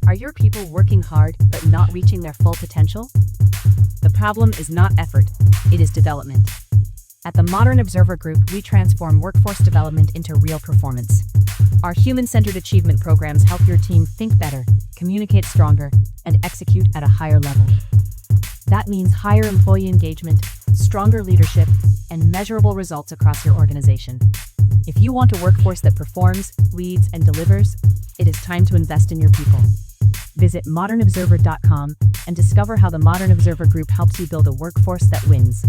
Are your people working hard but not reaching their full potential? The problem is not effort, it is development. At the Modern Observer Group, we transform workforce development into real performance. Our human-centered achievement programs help your team think better, communicate stronger, and execute at a higher level. That means higher employee engagement, stronger leadership, and measurable results across your organization. If you want a workforce that performs, leads, and delivers, it is time to invest in your people. Visit modernobserver.com and discover how the Modern Observer Group helps you build a workforce that wins.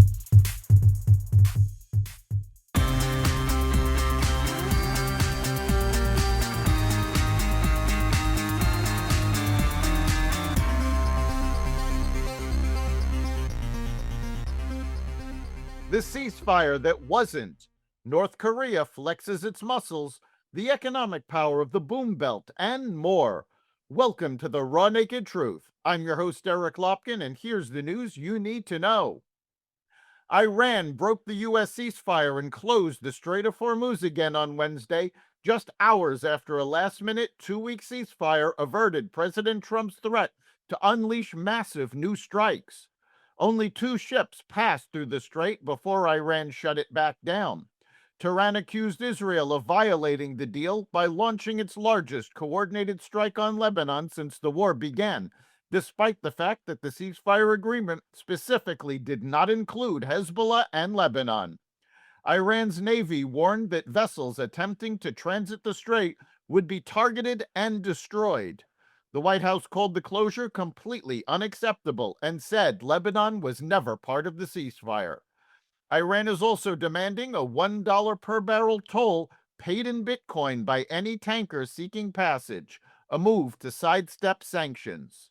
The ceasefire that wasn't. North Korea flexes its muscles, the economic power of the boom belt, and more. Welcome to the Raw Naked Truth. I'm your host, Eric Lopkin, and here's the news you need to know. Iran broke the U.S. ceasefire and closed the Strait of Hormuz again on Wednesday, just hours after a last-minute, two-week ceasefire averted President Trump's threat to unleash massive new strikes. Only 2 ships passed through the strait before Iran shut it back down. Tehran accused Israel of violating the deal by launching its largest coordinated strike on Lebanon since the war began, despite the fact that the ceasefire agreement specifically did not include Hezbollah and Lebanon. Iran's Navy warned that vessels attempting to transit the strait would be targeted and destroyed. The White House called the closure completely unacceptable and said Lebanon was never part of the ceasefire. Iran is also demanding a $1 per barrel toll paid in Bitcoin by any tanker seeking passage, a move to sidestep sanctions.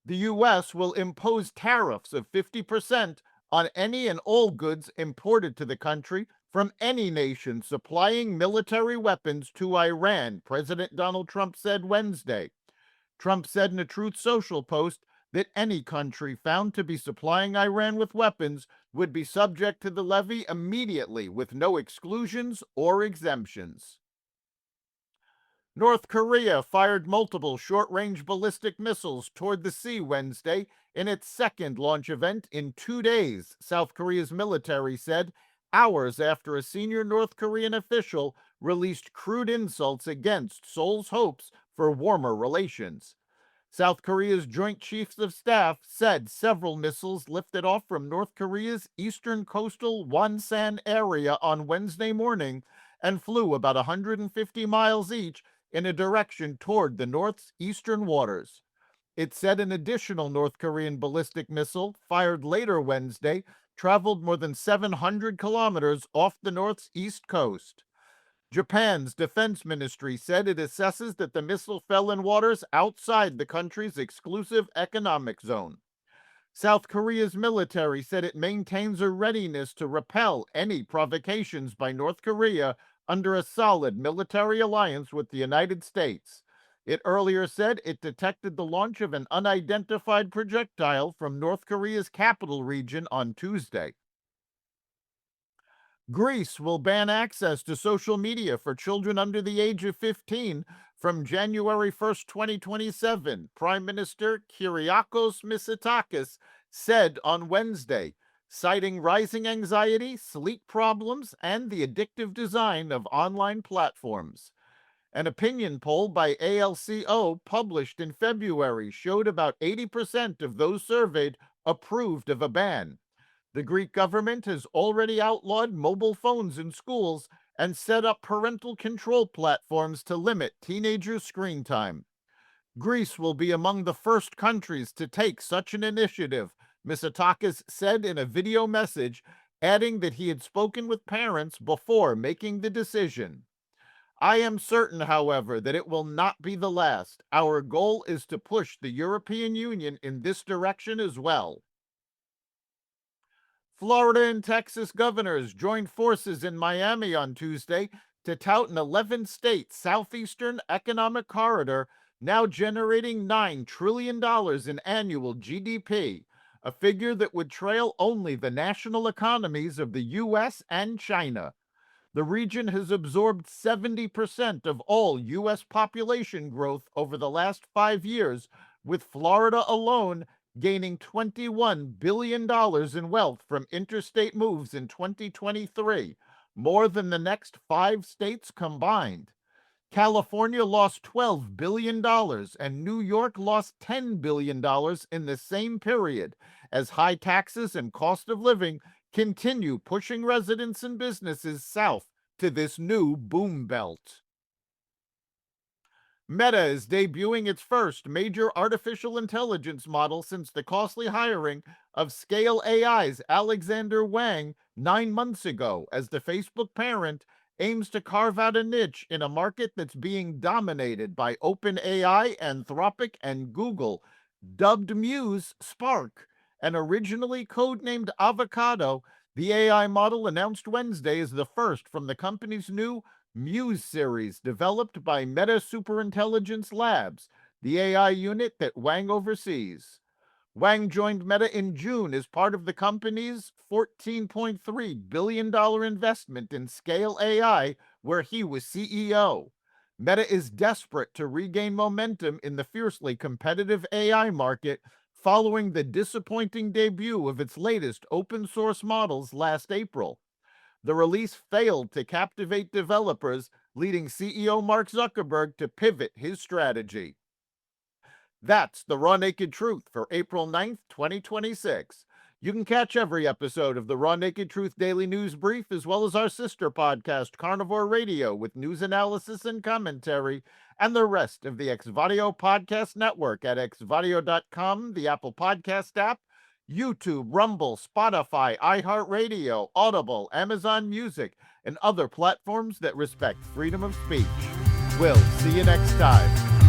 The U.S. will impose tariffs of 50% on any and all goods imported to the country from any nation supplying military weapons to Iran, President Donald Trump said Wednesday. Trump said in a Truth Social post that any country found to be supplying Iran with weapons would be subject to the levy immediately with no exclusions or exemptions. North Korea fired multiple short-range ballistic missiles toward the sea Wednesday in its second launch event in 2 days, South Korea's military said, hours after a senior North Korean official released crude insults against Seoul's hopes for warmer relations. South Korea's Joint Chiefs of Staff said several missiles lifted off from North Korea's eastern coastal Wonsan area on Wednesday morning and flew about 150 miles each in a direction toward the North's eastern waters. It said an additional North Korean ballistic missile, fired later Wednesday, traveled more than 700 kilometers off the North's east coast. Japan's defense ministry said it assesses that the missile fell in waters outside the country's exclusive economic zone. South Korea's military said it maintains a readiness to repel any provocations by North Korea under a solid military alliance with the United States. It earlier said it detected the launch of an unidentified projectile from North Korea's capital region on Tuesday. Greece will ban access to social media for children under the age of 15 from January 1st, 2027, Prime Minister Kyriakos Mitsotakis said on Wednesday, citing rising anxiety, sleep problems, and the addictive design of online platforms. An opinion poll by ALCO published in February showed about 80% of those surveyed approved of a ban. The Greek government has already outlawed mobile phones in schools and set up parental control platforms to limit teenagers' screen time. Greece will be among the first countries to take such an initiative, Mitsotakis said in a video message, adding that he had spoken with parents before making the decision. I am certain, however, that it will not be the last. Our goal is to push the European Union in this direction as well. Florida and Texas governors joined forces in Miami on Tuesday to tout an 11-state southeastern economic corridor now generating $9 trillion in annual GDP, a figure that would trail only the national economies of the U.S. and China. The region has absorbed 70% of all U.S. population growth over the last 5 years, with Florida alone gaining $21 billion in wealth from interstate moves in 2023, more than the next 5 states combined. California lost $12 billion and New York lost $10 billion in the same period, as high taxes and cost of living continue pushing residents and businesses south to this new boom belt. Meta is debuting its first major artificial intelligence model since the costly hiring of Scale AI's Alexander Wang 9 months ago, as the Facebook parent aims to carve out a niche in a market that's being dominated by OpenAI, Anthropic, and Google. Dubbed Muse Spark and originally codenamed Avocado, the AI model announced Wednesday is the first from the company's new Muse series developed by Meta Superintelligence Labs, the AI unit that Wang oversees. Wang joined Meta in June as part of the company's $14.3 billion investment in Scale AI, where he was CEO. Meta is desperate to regain momentum in the fiercely competitive AI market following the disappointing debut of its latest open source models last April. The release failed to captivate developers, leading CEO Mark Zuckerberg to pivot his strategy. That's the Raw Naked Truth for April 9th, 2026. You can catch every episode of the Raw Naked Truth Daily News Brief, as well as our sister podcast, Carnivore Radio, with news analysis and commentary, and the rest of the Xvadio Podcast Network at xvadio.com, the Apple Podcast app, YouTube, Rumble, Spotify, iHeartRadio, Audible, Amazon Music, and other platforms that respect freedom of speech. We'll see you next time.